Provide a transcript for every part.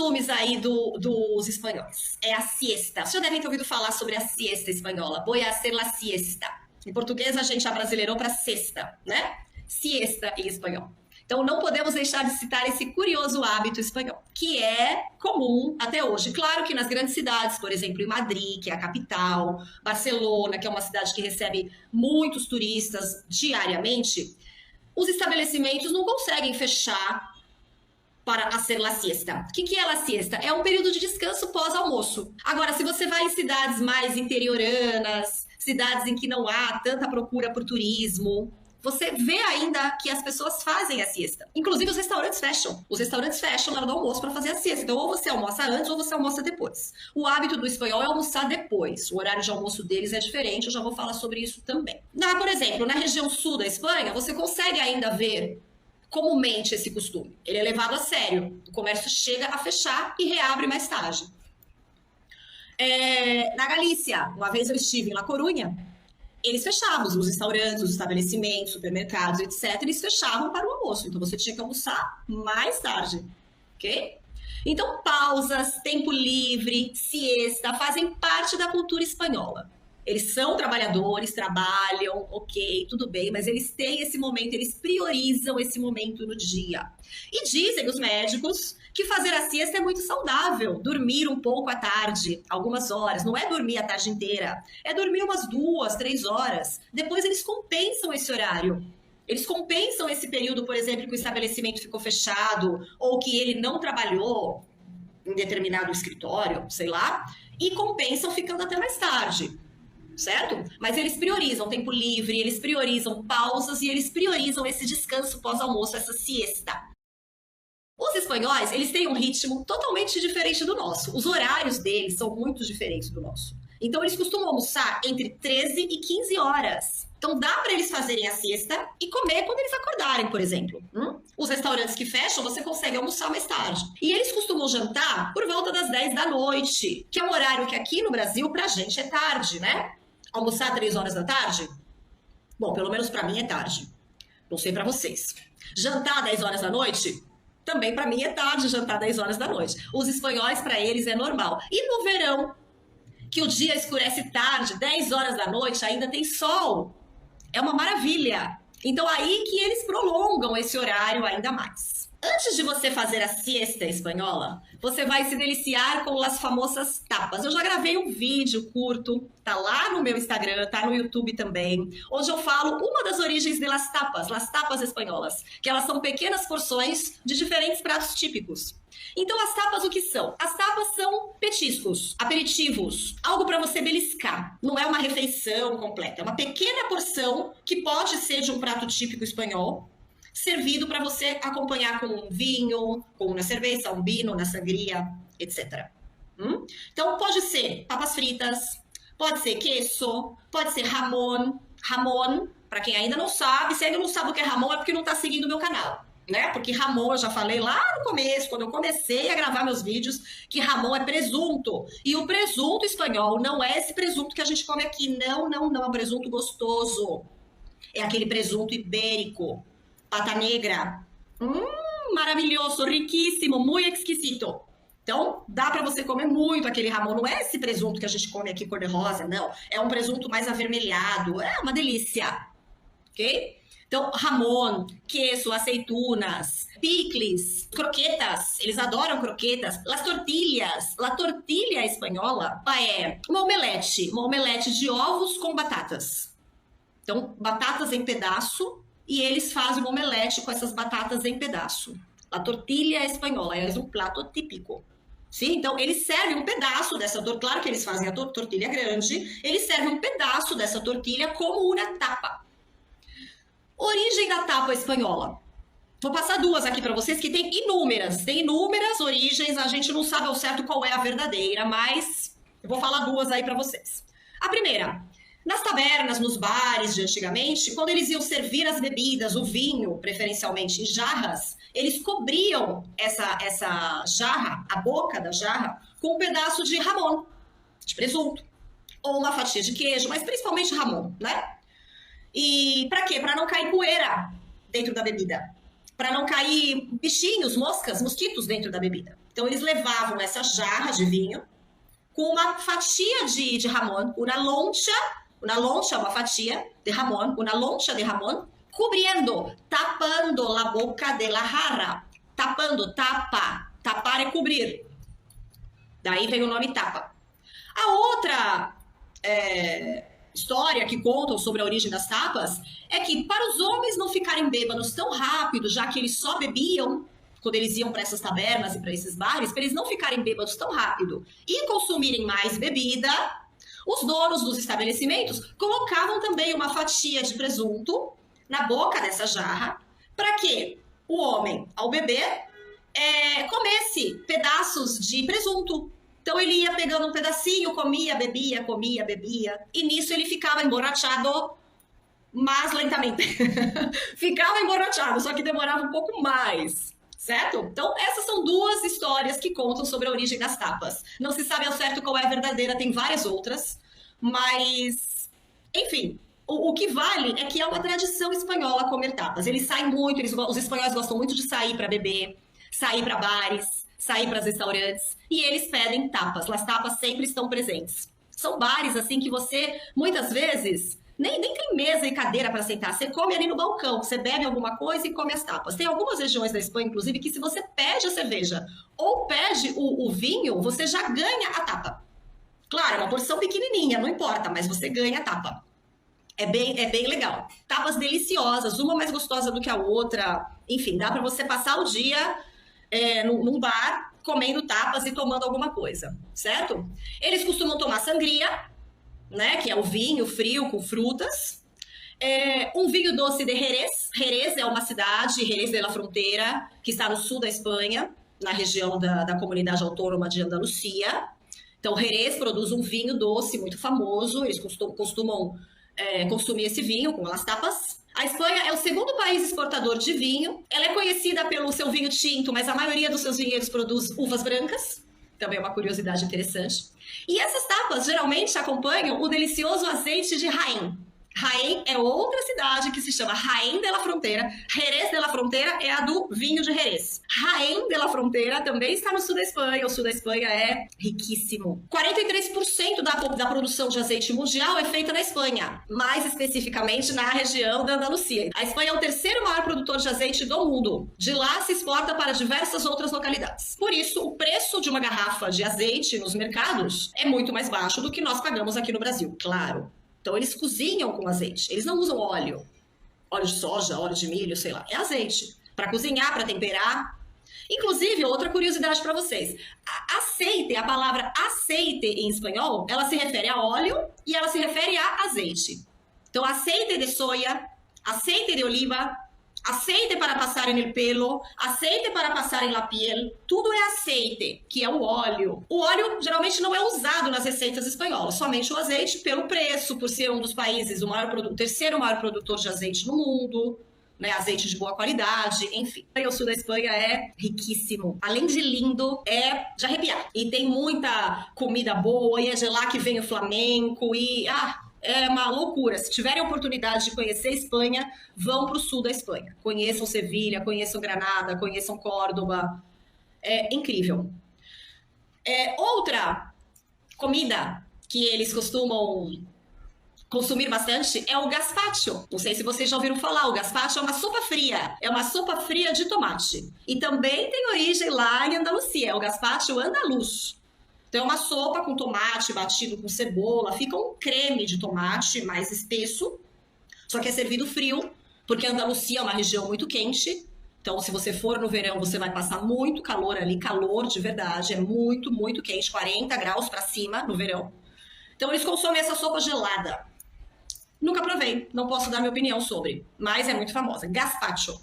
costumes aí dos espanhóis. É a siesta. Vocês já devem ter ouvido falar sobre a siesta espanhola. Voy a hacer la siesta. Em português, a gente abrasileirou para sexta, né? Siesta em espanhol. Então, não podemos deixar de citar esse curioso hábito espanhol, que é comum até hoje. Claro que nas grandes cidades, por exemplo, em Madrid, que é a capital, Barcelona, que é uma cidade que recebe muitos turistas diariamente, os estabelecimentos não conseguem fechar para hacer la siesta. O que é la siesta? É um período de descanso pós-almoço. Agora, se você vai em cidades mais interioranas, cidades em que não há tanta procura por turismo, você vê ainda que as pessoas fazem a siesta. Inclusive, os restaurantes fecham. Os restaurantes fecham na hora do almoço para fazer a siesta. Então, ou você almoça antes ou você almoça depois. O hábito do espanhol é almoçar depois. O horário de almoço deles é diferente, eu já vou falar sobre isso também. Por exemplo, na região sul da Espanha, você consegue ainda ver comumente esse costume. Ele é levado a sério. O comércio chega a fechar e reabre mais tarde. Na Galícia, uma vez eu estive em La Coruña, eles fechavam, os restaurantes, os estabelecimentos, supermercados, etc. Eles fechavam para o almoço. Então, você tinha que almoçar mais tarde, ok? Então, pausas, tempo livre, siesta, fazem parte da cultura espanhola. Eles são trabalhadores, trabalham, ok, tudo bem, mas eles têm esse momento, eles priorizam esse momento no dia. E dizem os médicos que fazer a siesta é muito saudável, dormir um pouco à tarde, algumas horas, não é dormir a tarde inteira, é dormir umas 2, 3 horas. Depois eles compensam esse horário. Eles compensam esse período, por exemplo, que o estabelecimento ficou fechado ou que ele não trabalhou em determinado escritório, sei lá, e compensam ficando até mais tarde. Certo? Mas eles priorizam tempo livre, eles priorizam pausas e eles priorizam esse descanso pós-almoço, essa siesta. Os espanhóis, eles têm um ritmo totalmente diferente do nosso. Os horários deles são muito diferentes do nosso. Então, eles costumam almoçar entre 13 e 15 horas. Então, dá para eles fazerem a siesta e comer quando eles acordarem, por exemplo. Os restaurantes que fecham, você consegue almoçar mais tarde. E eles costumam jantar por volta das 10 da noite, que é um horário que aqui no Brasil, pra gente, é tarde, né? Almoçar 3 horas da tarde? Bom, pelo menos pra mim é tarde. Não sei pra vocês. Jantar 10 horas da noite? Também pra mim é tarde jantar 10 horas da noite. Os espanhóis, pra eles, é normal. E no verão, que o dia escurece tarde, 10 horas da noite, ainda tem sol. É uma maravilha. Então, aí que eles prolongam esse horário ainda mais. Antes de você fazer a siesta espanhola, você vai se deliciar com as famosas tapas. Eu já gravei um vídeo curto, tá lá no meu Instagram, tá no YouTube também, onde eu falo uma das origens das tapas, las tapas espanholas, que elas são pequenas porções de diferentes pratos típicos. Então, as tapas o que são? As tapas são petiscos, aperitivos, algo para você beliscar. Não é uma refeição completa, é uma pequena porção que pode ser de um prato típico espanhol, servido para você acompanhar com um vinho, com uma cerveja, um vinho, uma sangria, etc. Então, pode ser papas fritas, pode ser queso, pode ser jamón. Jamón, para quem ainda não sabe, se ainda não sabe o que é jamón, é porque não está seguindo o meu canal, né? Porque jamón, eu já falei lá no começo, quando eu comecei a gravar meus vídeos, que jamón é presunto. E o presunto espanhol não é esse presunto que a gente come aqui. Não, não, não. É um presunto gostoso. É aquele presunto ibérico. Pata negra. Maravilhoso, riquíssimo, muito exquisito. Então, dá para você comer muito aquele jamón. Não é esse presunto que a gente come aqui cor-de-rosa, não. É um presunto mais avermelhado. É uma delícia. Ok? Então, jamón, queso, aceitunas, picles, croquetas. Eles adoram croquetas. Las tortillas. La tortilla espanhola é uma omelete de ovos com batatas. Então, batatas em pedaço. E eles fazem um omelete com essas batatas em pedaço. A tortilha espanhola é um prato típico. Sim? Então, eles servem um pedaço dessa tortilha. Claro que eles fazem a tortilha grande. Eles servem um pedaço dessa tortilha como uma tapa. Origem da tapa espanhola. Vou passar 2 aqui para vocês que tem inúmeras origens. A gente não sabe ao certo qual é a verdadeira, mas eu vou falar 2 aí para vocês. A primeira... Nas tabernas, nos bares de antigamente, quando eles iam servir as bebidas, o vinho, preferencialmente em jarras, eles cobriam essa jarra, a boca da jarra, com um pedaço de jamón, de presunto, ou uma fatia de queijo, mas principalmente jamón, né? E para quê? Para não cair poeira dentro da bebida, para não cair bichinhos, moscas, mosquitos dentro da bebida. Então, eles levavam essa jarra de vinho com uma fatia de jamón, uma loncha, uma fatia de jamón, uma loncha de jamón, cubriendo, tapando a boca de la jarra. Tapando, tapar é cobrir. Daí vem o nome tapa. A outra história que contam sobre a origem das tapas é que para os homens não ficarem bêbados tão rápido, já que eles só bebiam quando eles iam para essas tabernas e para esses bares, para eles não ficarem bêbados tão rápido e consumirem mais bebida, os donos dos estabelecimentos colocavam também uma fatia de presunto na boca dessa jarra, para que o homem, ao beber, comesse pedaços de presunto. Então ele ia pegando um pedacinho, comia, bebia, e nisso ele ficava emborrachado, mas lentamente. Ficava emborrachado, só que demorava um pouco mais, certo? Então essas são duas histórias que contam sobre a origem das tapas. Não se sabe ao certo qual é a verdadeira, tem várias outras, mas, enfim... O que vale é que é uma tradição espanhola comer tapas. Eles saem muito, os espanhóis gostam muito de sair para beber, sair para bares, sair para restaurantes, e eles pedem tapas. As tapas sempre estão presentes. São bares assim que você, muitas vezes, nem tem mesa e cadeira para sentar. Você come ali no balcão, você bebe alguma coisa e come as tapas. Tem algumas regiões da Espanha, inclusive, que se você pede a cerveja ou pede o vinho, você já ganha a tapa. Claro, é uma porção pequenininha, não importa, mas você ganha a tapa. É bem legal. Tapas deliciosas, uma mais gostosa do que a outra. Enfim, dá para você passar o dia num bar comendo tapas e tomando alguma coisa, certo? Eles costumam tomar sangria, né? Que é o vinho frio com frutas. Um vinho doce de Jerez. Jerez é uma cidade, Jerez de la Frontera, que está no sul da Espanha, na região da comunidade autônoma de Andalucia. Então, Jerez produz um vinho doce muito famoso. Eles costumam consumir esse vinho com as tapas. A Espanha é o segundo país exportador de vinho. Ela é conhecida pelo seu vinho tinto, mas a maioria dos seus vinhedos produz uvas brancas. Também é uma curiosidade interessante. E essas tapas geralmente acompanham o delicioso azeite de Jaén. Jaén é outra cidade que se chama Jaén de la Frontera. Jerez de la Frontera é a do vinho de Jerez. Jaén de la Frontera também está no sul da Espanha. O sul da Espanha é riquíssimo. 43% da produção de azeite mundial é feita na Espanha, mais especificamente na região da Andalucia. A Espanha é o terceiro maior produtor de azeite do mundo. De lá se exporta para diversas outras localidades. Por isso, o preço de uma garrafa de azeite nos mercados é muito mais baixo do que nós pagamos aqui no Brasil, claro. Então, eles cozinham com azeite. Eles não usam óleo de soja, óleo de milho, sei lá. É azeite. Para cozinhar, para temperar. Inclusive, outra curiosidade para vocês. Aceite, a palavra aceite em espanhol, ela se refere a óleo e ela se refere a azeite. Então, aceite de soja, aceite de oliva, aceite para passar en el pelo, aceite para passar en la piel, tudo é aceite, que é o óleo. O óleo geralmente não é usado nas receitas espanholas, somente o azeite pelo preço, por ser um dos países, o terceiro maior produtor de azeite no mundo, né, azeite de boa qualidade, enfim. E o sul da Espanha é riquíssimo. Além de lindo, é de arrepiar. E tem muita comida boa, e é de lá que vem o flamenco, e... é uma loucura. Se tiverem a oportunidade de conhecer a Espanha, vão para o sul da Espanha. Conheçam Sevilha, conheçam Granada, conheçam Córdoba. É incrível. Outra comida que eles costumam consumir bastante é o gazpacho. Não sei se vocês já ouviram falar. O gazpacho é uma sopa fria. É uma sopa fria de tomate. E também tem origem lá em Andalucia. É o gazpacho andaluz. Então, é uma sopa com tomate batido com cebola. Fica um creme de tomate mais espesso, só que é servido frio, porque a Andalucia é uma região muito quente. Então, se você for no verão, você vai passar muito calor ali, calor de verdade. É muito, muito quente, 40 graus para cima no verão. Então, eles consomem essa sopa gelada. Nunca provei, não posso dar minha opinião sobre, mas é muito famosa. Gazpacho.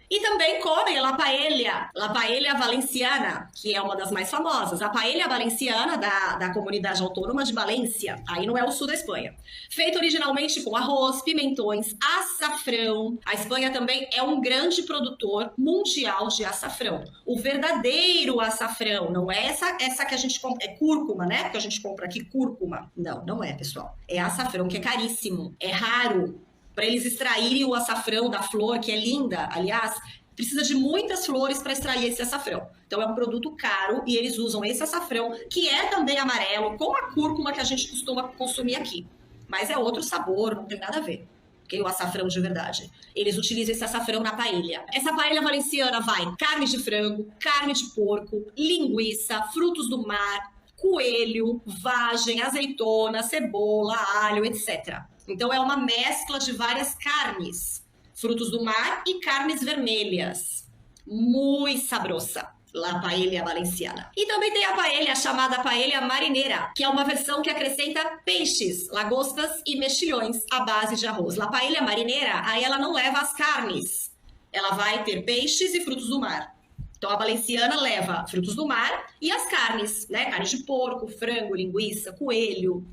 E também comem la paella valenciana, que é uma das mais famosas. A paella valenciana da comunidade autônoma de Valência, aí não é o sul da Espanha. Feita originalmente com arroz, pimentões, açafrão. A Espanha também é um grande produtor mundial de açafrão. O verdadeiro açafrão, não é essa que a gente compra, é cúrcuma, né? Que a gente compra aqui, cúrcuma. Não é, pessoal. É açafrão, que é caríssimo, é raro. Para eles extraírem o açafrão da flor, que é linda, aliás, precisa de muitas flores para extrair esse açafrão. Então é um produto caro e eles usam esse açafrão, que é também amarelo, com a cúrcuma que a gente costuma consumir aqui. Mas é outro sabor, não tem nada a ver. Okay? O açafrão de verdade. Eles utilizam esse açafrão na paella. Essa paella valenciana vai carne de frango, carne de porco, linguiça, frutos do mar, coelho, vagem, azeitona, cebola, alho, etc. Então é uma mescla de várias carnes, frutos do mar e carnes vermelhas. Muito sabrosa. La paella valenciana. E também tem a paella chamada paella marineira, que é uma versão que acrescenta peixes, lagostas e mexilhões à base de arroz. La paella marineira, aí ela não leva as carnes. Ela vai ter peixes e frutos do mar. Então a valenciana leva frutos do mar e as carnes, né? Carne de porco, frango, linguiça, coelho.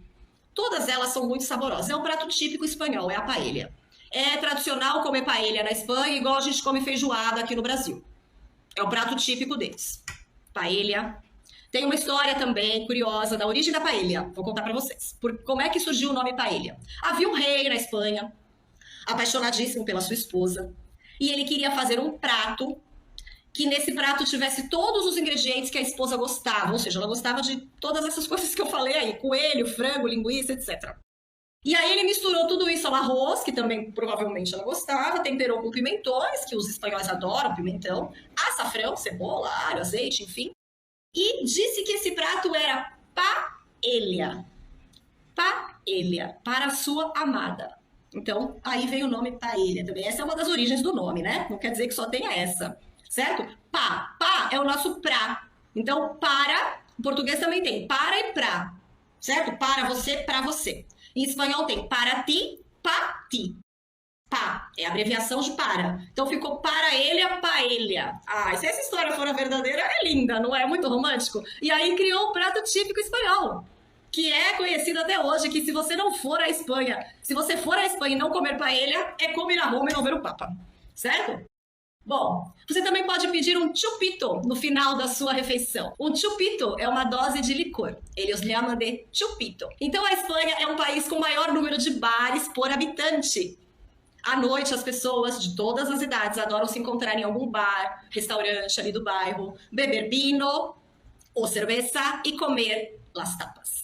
Todas elas são muito saborosas. É um prato típico espanhol, é a paella. É tradicional comer paella na Espanha, igual a gente come feijoada aqui no Brasil. É o prato típico deles. Paella. Tem uma história também curiosa da origem da paella. Vou contar para vocês. Como é que surgiu o nome paella? Havia um rei na Espanha, apaixonadíssimo pela sua esposa, e ele queria fazer um prato que nesse prato tivesse todos os ingredientes que a esposa gostava. Ou seja, ela gostava de todas essas coisas que eu falei aí. Coelho, frango, linguiça, etc. E aí ele misturou tudo isso ao arroz, que também provavelmente ela gostava, temperou com pimentões, que os espanhóis adoram pimentão, açafrão, cebola, alho, azeite, enfim. E disse que esse prato era paella. Paella, para a sua amada. Então, aí veio o nome paella também. Essa é uma das origens do nome, né? Não quer dizer que só tenha essa, certo? Pá é o nosso pra. Então, para, em português também tem para e pra, certo? Para você, pra você. Em espanhol tem para ti, pa ti. Pa é a abreviação de para. Então ficou para ele a paella. Ah, se essa história for a verdadeira, é linda, não é? Muito romântico. E aí criou um prato típico espanhol, que é conhecido até hoje, que se você não for à Espanha, se você for à Espanha e não comer paella, é como ir a Roma e não ver o Papa. Certo? Bom, você também pode pedir um chupito no final da sua refeição. Um chupito é uma dose de licor. Eles chamam de chupito. Então a Espanha é um país com maior número de bares por habitante. À noite, as pessoas de todas as idades adoram se encontrar em algum bar, restaurante ali do bairro, beber vino ou cerveja e comer las tapas.